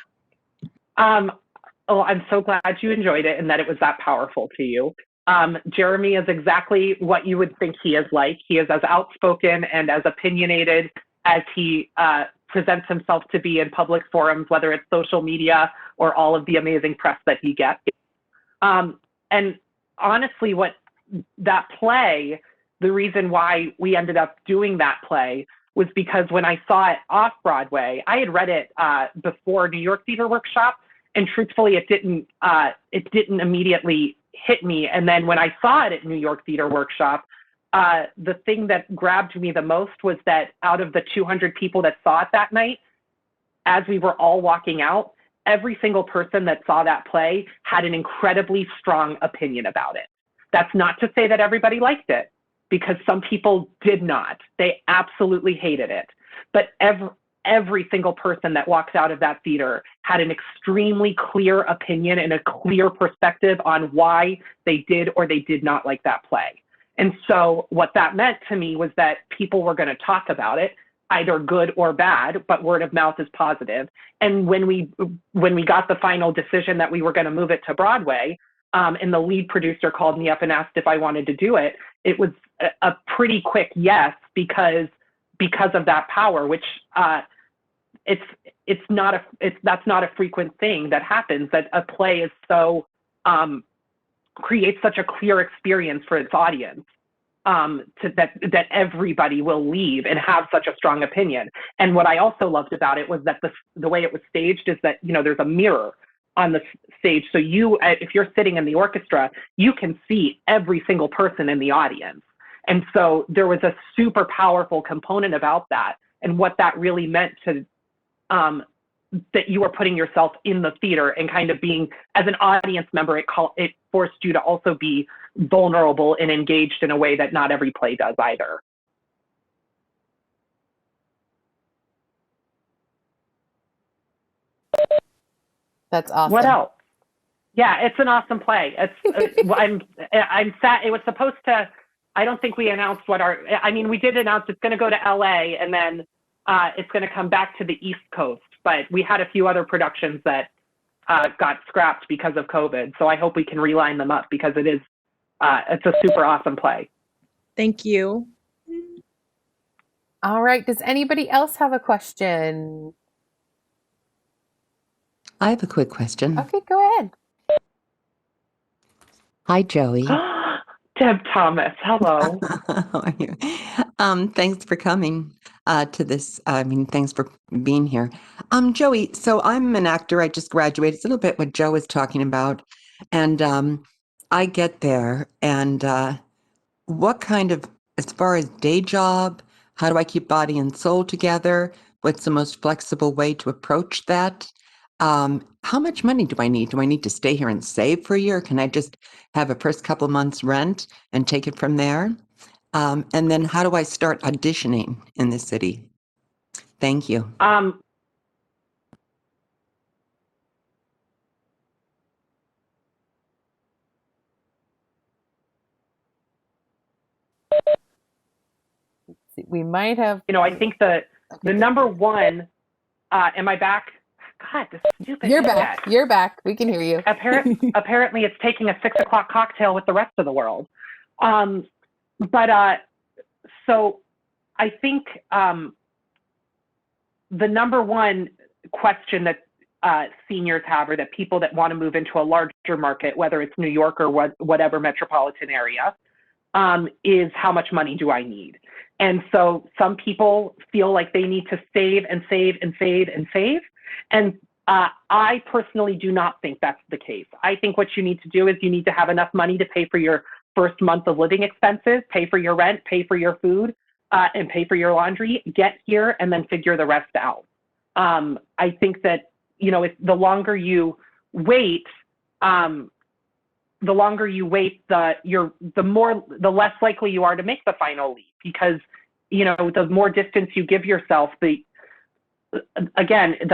Oh, I'm so glad you enjoyed it and that it was that powerful to you. Jeremy is exactly what you would think he is like. He is as outspoken and as opinionated as he presents himself to be in public forums, whether it's social media or all of the amazing press that he gets. And honestly, that play, the reason why we ended up doing that play was because when I saw it off Broadway, I had read it before New York Theater Workshop, and truthfully, it didn't immediately hit me. And then when I saw it at New York Theater Workshop, the thing that grabbed me the most was that out of the 200 people that saw it that night, as we were all walking out, every single person that saw that play had an incredibly strong opinion about it. That's not to say that everybody liked it, because some people did not. They absolutely hated it. But every single person that walks out of that theater had an extremely clear opinion and a clear perspective on why they did or they did not like that play. And so what that meant to me was that people were going to talk about it, either good or bad, but word of mouth is positive. And when we got the final decision that we were going to move it to Broadway, and the lead producer called me up and asked if I wanted to do it, it was a pretty quick yes, because of that power, which that's not a frequent thing that happens, that a play is so creates such a clear experience for its audience, that everybody will leave and have such a strong opinion. And what I also loved about it was that the way it was staged is that, there's a mirror on the stage. So if you're sitting in the orchestra, you can see every single person in the audience. And so there was a super powerful component about that. And what that really meant to, that you were putting yourself in the theater and kind of being, as an audience member, it forced you to also be vulnerable and engaged in a way that not every play does either. That's awesome. What else? Yeah, it's an awesome play. I'm sad. It was supposed to, I don't think we announced we did announce it's going to go to LA, and then it's going to come back to the East Coast, but we had a few other productions that got scrapped because of COVID. So I hope we can reline them up, because it's a super awesome play. Thank you. All right. Does anybody else have a question? I have a quick question. Okay, go ahead. Hi, Joey. Deb Thomas, hello. How are you? Thanks for coming to this. Thanks for being here. Joey, so I'm an actor. I just graduated. It's a little bit what Joe was talking about. And I get there, and what kind of, as far as day job, how do I keep body and soul together? What's the most flexible way to approach that? How much money do I need? Do I need to stay here and save for a year? Can I just have a first couple months rent and take it from there? And then how do I start auditioning in the city? Thank you. We might have. I think the number one, am I back? God, this stupid. You're back. You're back. We can hear you. Apparently it's taking a 6 o'clock cocktail with the rest of the world. So I think the number one question that seniors have, or that people that want to move into a larger market, whether it's New York or whatever metropolitan area, is how much money do I need? And so some people feel like they need to save and save and save and save. And I personally do not think that's the case. I think what you need to do is you need to have enough money to pay for your first month of living expenses, pay for your rent, pay for your food, and pay for your laundry, get here, and then figure the rest out. I think that, the longer you wait, the less likely you are to make the final leap, because, the more distance you give yourself, the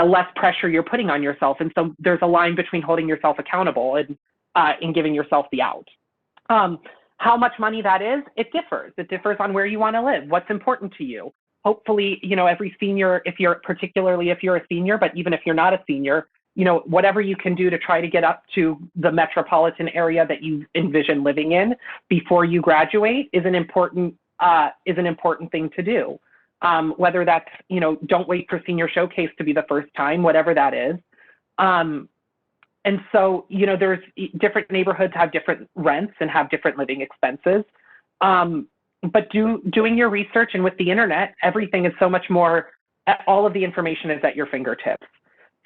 less pressure you're putting on yourself. And so there's a line between holding yourself accountable and giving yourself the out. How much money that is, it differs. It differs on where you want to live, what's important to you. Hopefully, every senior, particularly if you're a senior, but even if you're not a senior, whatever you can do to try to get up to the metropolitan area that you envision living in before you graduate is an important thing to do. Whether that's, don't wait for Senior Showcase to be the first time, whatever that is. And so, there's different neighborhoods have different rents and have different living expenses. But doing your research, and with the internet, everything is so much more, all of the information is at your fingertips.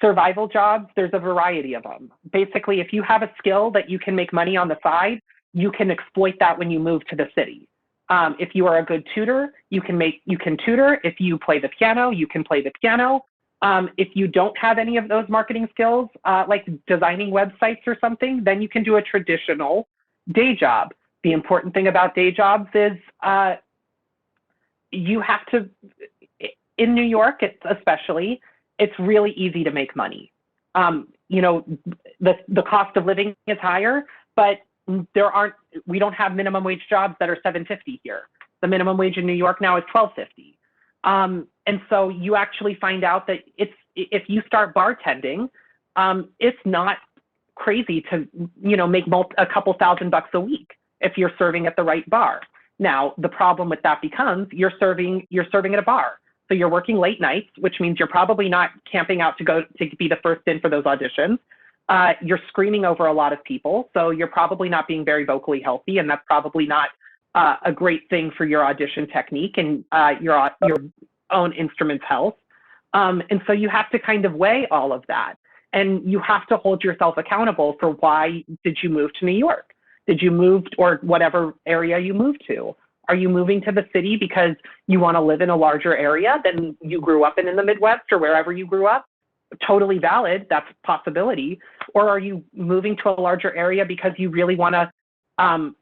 Survival jobs, there's a variety of them. Basically, if you have a skill that you can make money on the side, you can exploit that when you move to the city. If you are a good tutor, you can tutor. If you play the piano, you can play the piano. If you don't have any of those marketing skills, like designing websites or something, then you can do a traditional day job. The important thing about day jobs is you have to, in New York, it's really easy to make money. You know, the cost of living is higher, but we don't have minimum wage jobs that are $7.50 here. The minimum wage in New York now is $12.50. And so you actually find out that if you start bartending, it's not crazy to, you know, make a couple $1,000 a week if you're serving at the right bar. Now, the problem with that becomes you're serving at a bar. So you're working late nights, which means you're probably not camping out to be the first in for those auditions. You're screaming over a lot of people. So you're probably not being very vocally healthy, and that's probably not a great thing for your audition technique and your own instrument's health. And so you have to kind of weigh all of that. And you have to hold yourself accountable for why did you move to New York? Did you move, or whatever area you moved to? Are you moving to the city because you want to live in a larger area than you grew up in the Midwest or wherever you grew up? Totally valid, that's a possibility. Or are you moving to a larger area because you really want to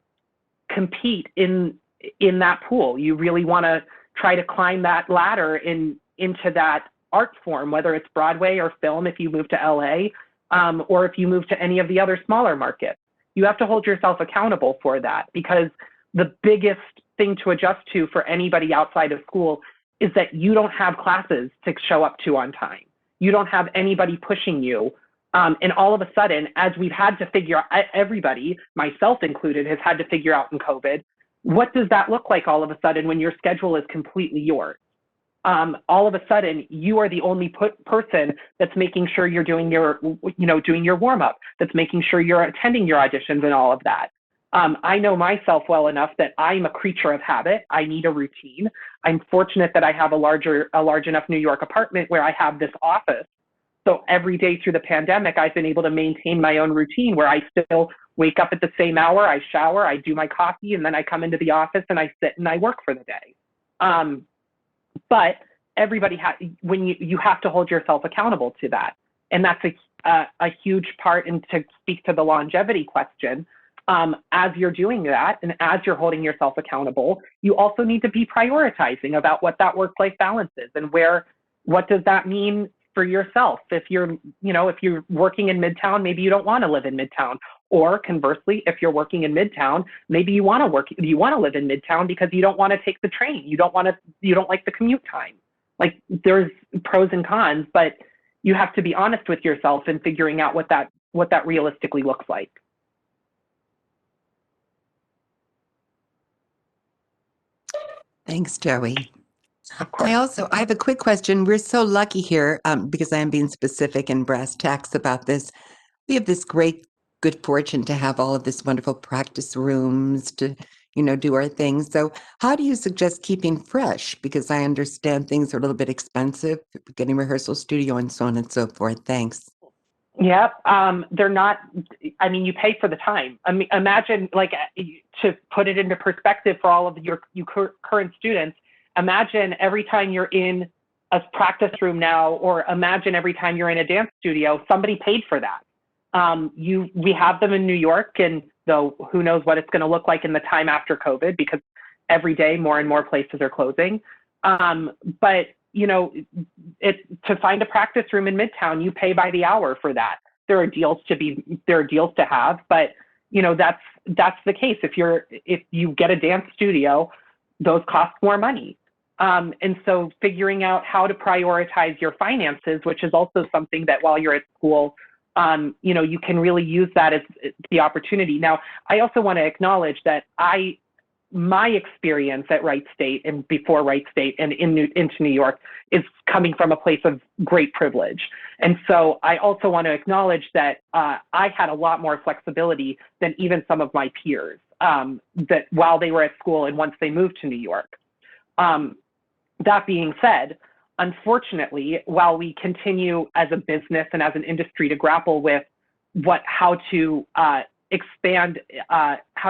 compete in that pool? You really want to try to climb that ladder into that art form, whether it's Broadway or film if you move to LA, or if you move to any of the other smaller markets. You have to hold yourself accountable for that, because the biggest thing to adjust to for anybody outside of school is that you don't have classes to show up to on time. You don't have anybody pushing you. And all of a sudden, as we've had to figure out, everybody, myself included, has had to figure out in COVID, what does that look like all of a sudden when your schedule is completely yours? All of a sudden, you are the only person that's making sure you're doing your warm up, that's making sure you're attending your auditions and all of that. I know myself well enough that I'm a creature of habit. I need a routine. I'm fortunate that I have a large enough New York apartment where I have this office. So every day through the pandemic, I've been able to maintain my own routine where I still wake up at the same hour, I shower, I do my coffee, and then I come into the office and I sit and I work for the day. But everybody when you have to hold yourself accountable to that. And that's a huge part. And to speak to the longevity question, as you're doing that and as you're holding yourself accountable, you also need to be prioritizing about what that work-life balance is and what does that mean for yourself. If you're working in Midtown, maybe you don't want to live in Midtown. Or conversely, if you're working in Midtown, maybe you want to live in Midtown because you don't want to take the train. You don't like the commute time. Like, there's pros and cons, but you have to be honest with yourself in figuring out what that realistically looks like. Thanks, Joey. I have a quick question. We're so lucky here, because I am being specific and brass tacks about this. We have this good fortune to have all of this wonderful practice rooms to, do our things. So how do you suggest keeping fresh? Because I understand things are a little bit expensive, getting rehearsal studio and so on and so forth. Thanks. Yep. They're not, you pay for the time. Imagine, to put it into perspective for all of your current students, imagine every time you're in a practice room now, or imagine every time you're in a dance studio, somebody paid for that. We have them in New York, and though who knows what it's going to look like in the time after COVID, because every day more and more places are closing. But to find a practice room in Midtown, you pay by the hour for that. There are deals to have, but that's the case. If you get a dance studio, those cost more money. And so figuring out how to prioritize your finances, which is also something that while you're at school, you can really use that as the opportunity. Now, I also want to acknowledge that my experience at Wright State and before Wright State and into New York is coming from a place of great privilege. And so I also want to acknowledge that I had a lot more flexibility than even some of my peers that while they were at school and once they moved to New York. That being said, unfortunately, while we continue as a business and as an industry to grapple with how do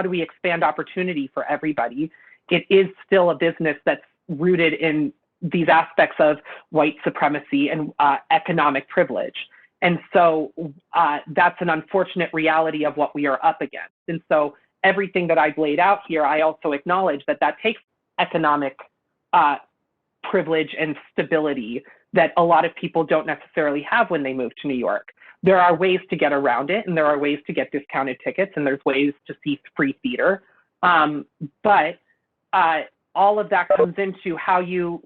we expand opportunity for everybody, it is still a business that's rooted in these aspects of white supremacy and economic privilege. And so that's an unfortunate reality of what we are up against. And so everything that I've laid out here, I also acknowledge that takes economic privilege and stability that a lot of people don't necessarily have when they move to New York. There are ways to get around it, and there are ways to get discounted tickets, and there's ways to see free theater. But all of that comes into how are you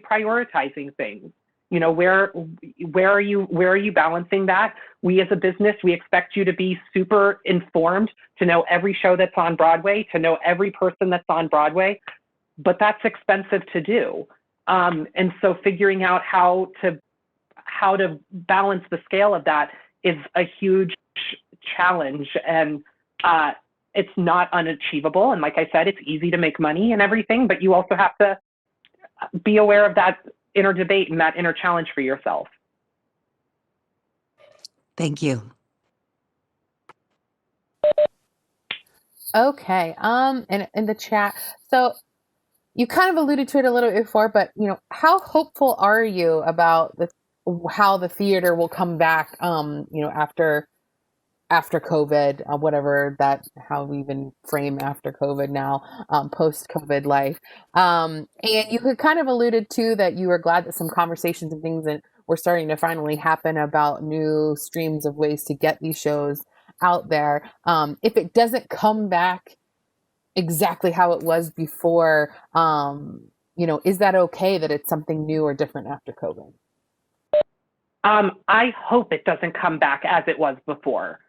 prioritizing things? You know, where are you balancing that? We as a business, we expect you to be super informed, to know every show that's on Broadway, to know every person that's on Broadway, but that's expensive to do. And so figuring out how to balance the scale of that is a huge challenge, and it's not unachievable. And like I said, it's easy to make money and everything, but you also have to be aware of that inner debate and that inner challenge for yourself. Thank you. Okay. And in the chat, so you kind of alluded to it a little bit before, but you know, how hopeful are you about how the theater will come back? You know, after COVID, whatever that, how we even frame after COVID now, post-COVID life. And you had kind of alluded to that you were glad that some conversations and things that were starting to finally happen about new streams of ways to get these shows out there. If it doesn't come back exactly how it was before, you know, is that okay that it's something new or different after COVID? I hope it doesn't come back as it was before.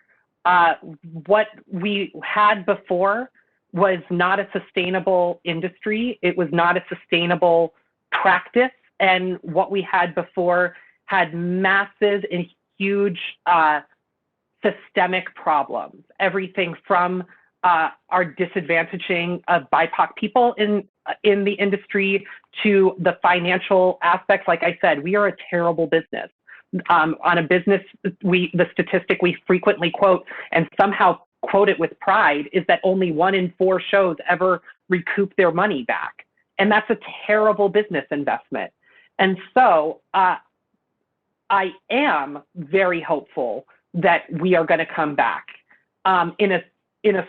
What we had before was not a sustainable industry. It was not a sustainable practice. And what we had before had massive and huge systemic problems. Everything from our disadvantaging of BIPOC people in the industry to the financial aspects. Like I said, we are a terrible business. On a business, the statistic we frequently quote and somehow quote it with pride is that only 1 in 4 shows ever recoup their money back. And that's a terrible business investment. And so I am very hopeful that we are going to come back in a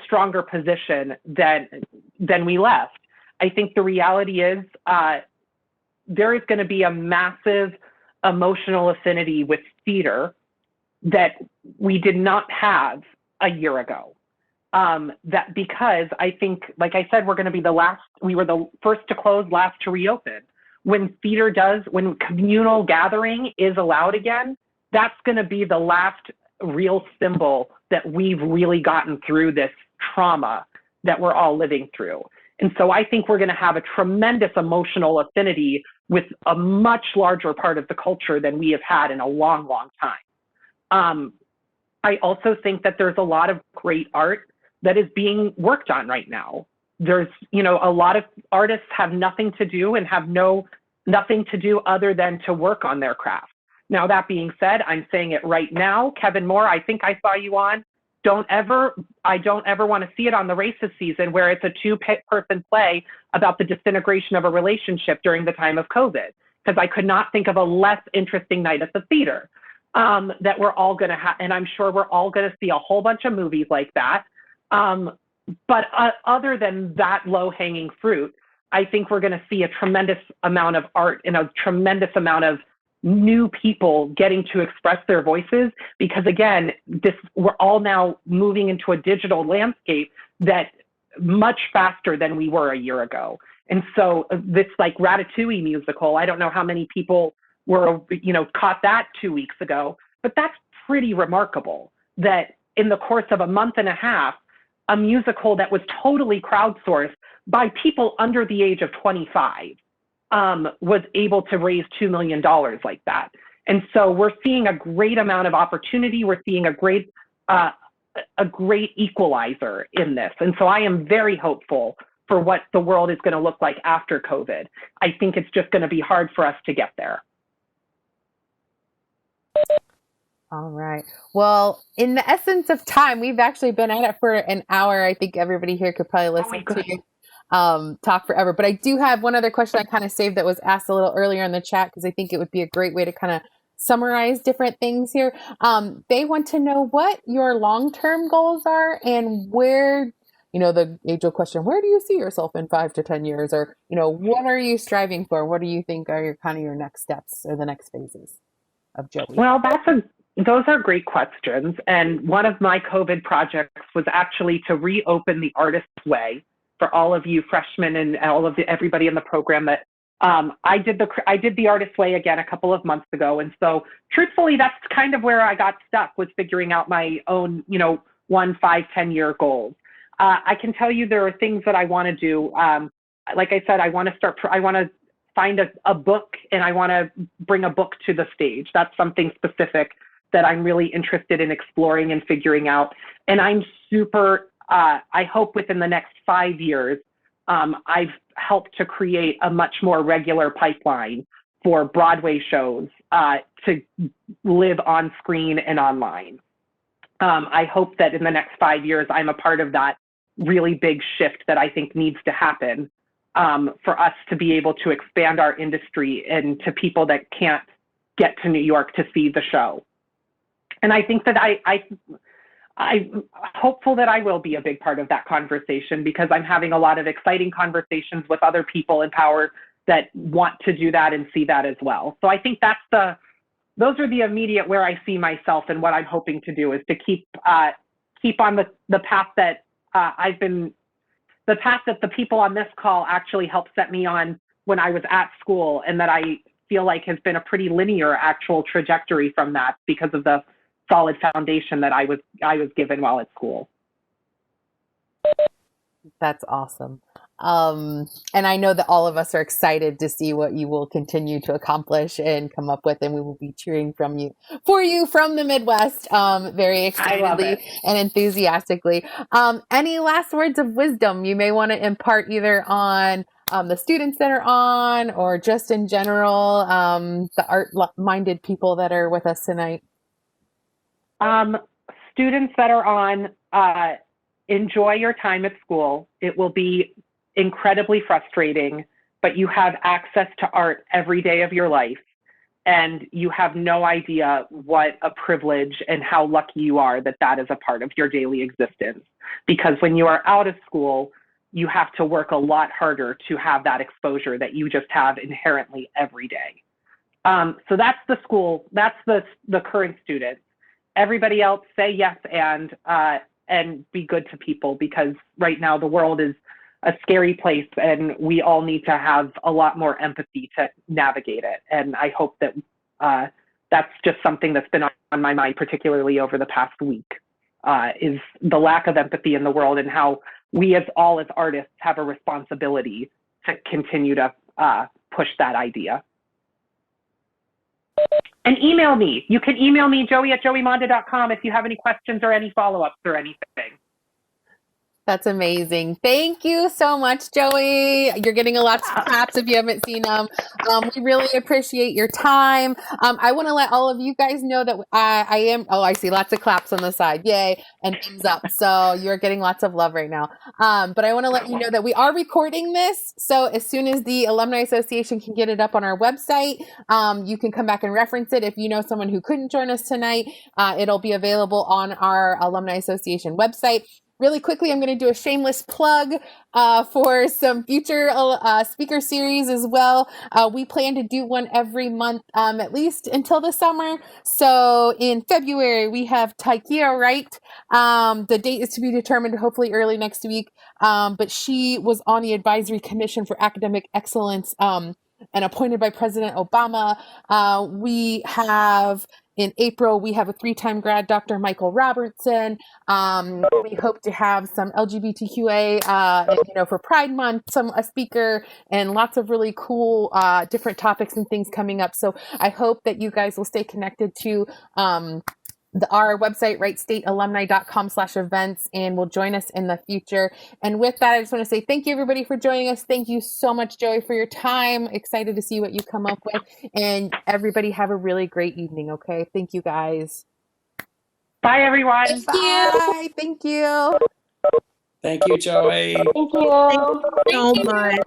stronger position than we left. I think the reality is there is going to be a massive emotional affinity with theater that we did not have a year ago. That because I think, like I said, we were the first to close, last to reopen. When communal gathering is allowed again, that's going to be the last real symbol that we've really gotten through this trauma that we're all living through. And so I think we're going to have a tremendous emotional affinity with a much larger part of the culture than we have had in a long, long time. I also think that there's a lot of great art that is being worked on right now. There's, a lot of artists have nothing to do and have nothing to do other than to work on their craft. Now, that being said, I'm saying it right now, Kevin Moore, I think I saw you on. I don't ever want to see it on the Racist season where it's a 2-person play about the disintegration of a relationship during the time of COVID, because I could not think of a less interesting night at the theater that we're all going to have. And I'm sure we're all going to see a whole bunch of movies like that. But other than that low-hanging fruit, I think we're going to see a tremendous amount of art and a tremendous amount of new people getting to express their voices, because again, we're all now moving into a digital landscape that much faster than we were a year ago. And so this like Ratatouille musical, I don't know how many people were, caught that 2 weeks ago, but that's pretty remarkable that in the course of a month and a half, a musical that was totally crowdsourced by people under the age of 25 was able to raise $2 million like that. And so we're seeing a great amount of opportunity. We're seeing a great equalizer in this. And so I am very hopeful for what the world is going to look like after COVID. I think it's just going to be hard for us to get there. All right. Well, in the essence of time, we've actually been at it for an hour. I think everybody here could probably listen to you talk forever. But I do have one other question I kind of saved that was asked a little earlier in the chat, because I think it would be a great way to kind of summarize different things here. They want to know what your long-term goals are and where the age-old question, where do you see yourself in 5 to 10 years? Or, what are you striving for? What do you think are your next steps or the next phases of Joey? Well, those are great questions. And one of my COVID projects was actually to reopen the Artist's Way for all of you freshmen and everybody in the program that I did the Artist's Way again a couple of months ago. And so truthfully, that's kind of where I got stuck, was figuring out my own, 1, 5, 10-year goals. I can tell you there are things that I want to do. Like I said, I want to find a book, and I want to bring a book to the stage. That's something specific that I'm really interested in exploring and figuring out. And I'm super, I hope within the next 5 years, I've helped to create a much more regular pipeline for Broadway shows to live on screen and online. I hope that in the next 5 years, I'm a part of that really big shift that I think needs to happen for us to be able to expand our industry and to people that can't get to New York to see the show. And I think that I'm hopeful that I will be a big part of that conversation, because I'm having a lot of exciting conversations with other people in power that want to do that and see that as well. So I think those are the immediate where I see myself, and what I'm hoping to do is to keep on the path that the path that the people on this call actually helped set me on when I was at school, and that I feel like has been a pretty linear actual trajectory from that because of the solid foundation that I was given while at school. That's awesome. And I know that all of us are excited to see what you will continue to accomplish and come up with, and we will be cheering for you from the Midwest, very excitedly and enthusiastically. Any last words of wisdom you may want to impart either on the students that are on, or just in general, the art-minded people that are with us tonight? Students that are on, enjoy your time at school. It will be incredibly frustrating, but you have access to art every day of your life, and you have no idea what a privilege and how lucky you are that is a part of your daily existence. Because when you are out of school, you have to work a lot harder to have that exposure that you just have inherently every day. So that's the school, that's the current student. Everybody else, say yes and be good to people, because right now the world is a scary place, and we all need to have a lot more empathy to navigate it. And I hope that that's just something that's been on my mind, particularly over the past week, is the lack of empathy in the world, and how we as artists have a responsibility to continue to push that idea. And email me. You can email me, joey@joeymonda.com, if you have any questions or any follow-ups or anything. That's amazing. Thank you so much, Joey. You're getting a lot of claps if you haven't seen them. We really appreciate your time. I want to let all of you guys know that I see lots of claps on the side. Yay. And thumbs up. So you're getting lots of love right now. But I want to let you know that we are recording this. So as soon as the Alumni Association can get it up on our website, you can come back and reference it. If you know someone who couldn't join us tonight, it'll be available on our Alumni Association website. Really quickly, I'm going to do a shameless plug for some future speaker series as well. We plan to do one every month, at least until the summer. So in February, we have Tykia Wright. The date is to be determined, hopefully early next week. But she was on the Advisory Commission for Academic Excellence and appointed by President Obama. We have in April, we have a 3-time grad, Dr. Michael Robertson. We hope to have some LGBTQA, for Pride Month, a speaker, and lots of really cool different topics and things coming up. So I hope that you guys will stay connected to our website, wrightstatealumni.com/events, and will join us in the future. And with that, I just want to say thank you, everybody, for joining us. Thank you so much, Joey, for your time. Excited to see what you come up with. And everybody have a really great evening, okay? Thank you, guys. Bye, everyone. Thank Bye. Thank you. Thank you, Joey. you. Thank you so much.